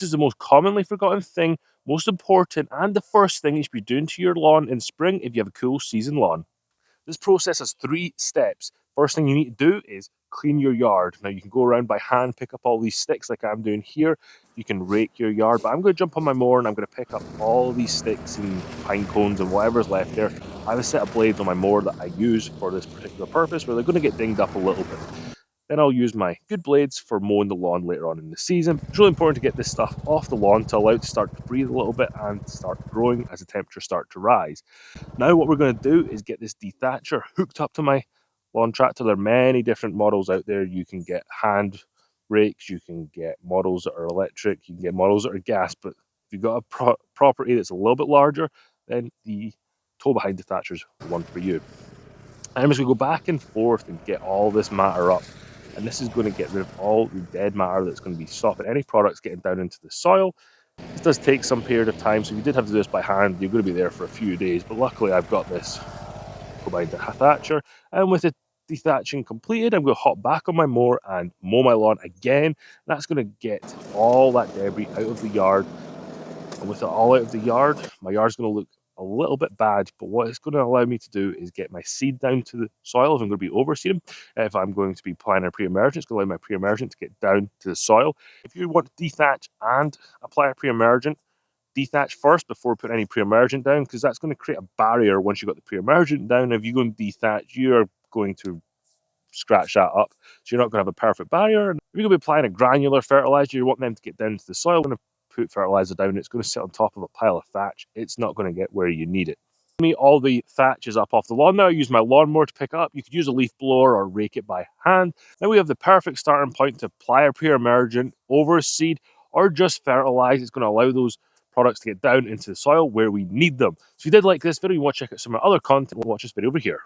This is the most commonly forgotten thing, most important, and the first thing you should be doing to your lawn in spring if you have a cool season lawn. This process has 3 steps. First thing you need to do is clean your yard. Now you can go around by hand, pick up all these sticks like I'm doing here. You can rake your yard, but I'm going to jump on my mower and I'm going to pick up all these sticks and pine cones and whatever's left there. I have a set of blades on my mower that I use for this particular purpose where they're going to get dinged up a little bit. Then I'll use my good blades for mowing the lawn later on in the season. It's really important to get this stuff off the lawn to allow it to start to breathe a little bit and start growing as the temperatures start to rise. Now what we're going to do is get this dethatcher hooked up to my lawn tractor. There are many different models out there. You can get hand rakes, you can get models that are electric, you can get models that are gas, but if you've got a property that's a little bit larger, then the tow behind dethatcher is one for you. I'm just going to go back and forth and get all this matter up. And this is going to get rid of all the dead matter that's going to be stopping any products getting down into the soil. This does take some period of time, so if you did have to do this by hand, you're going to be there for a few days. But luckily, I've got this combined dethatcher, and with it dethatching completed, I'm going to hop back on my mower and mow my lawn again. That's going to get all that debris out of the yard, and with it all out of the yard, my yard's going to look a little bit bad, but what it's going to allow me to do is get my seed down to the soil if I'm going to be overseeding. If I'm going to be applying a pre-emergent, it's going to allow my pre-emergent to get down to the soil. If you want to dethatch and apply a pre-emergent, dethatch first before putting any pre-emergent down, because that's going to create a barrier once you've got the pre-emergent down. If you go and dethatch, you're going to scratch that up. So you're not going to have a perfect barrier. And if you're going to be applying a granular fertilizer, you want them to get down to the soil. When you put fertilizer down, it's going to sit on top of a pile of thatch. It's not going to get where you need it. All the thatch is up off the lawn now. I use my lawnmower to pick up. You could use a leaf blower or rake it by hand. Now we have the perfect starting point to apply a pre-emergent, overseed, or just fertilize. It's going to allow those products to get down into the soil where we need them. So if you did like this video, you want to check out some of my other content, watch this video over here.